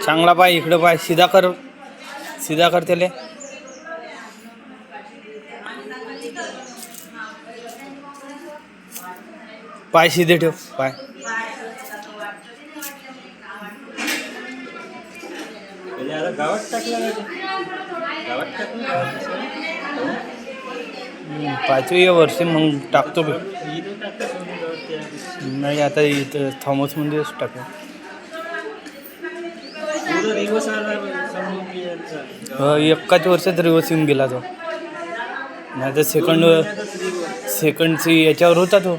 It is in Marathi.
चांगला पाय इकडं पाय सीधा कर त्याले पाय सीधे ठेव पाय गावात टाकला पाचवी वर्षी मग टाकतो बी नाही आता इथं थॉमस मंदिरच टाकू एकाच वर्षात रिवर्स येऊन गेला तो नाही तर सेकंडची याच्यावर होता तो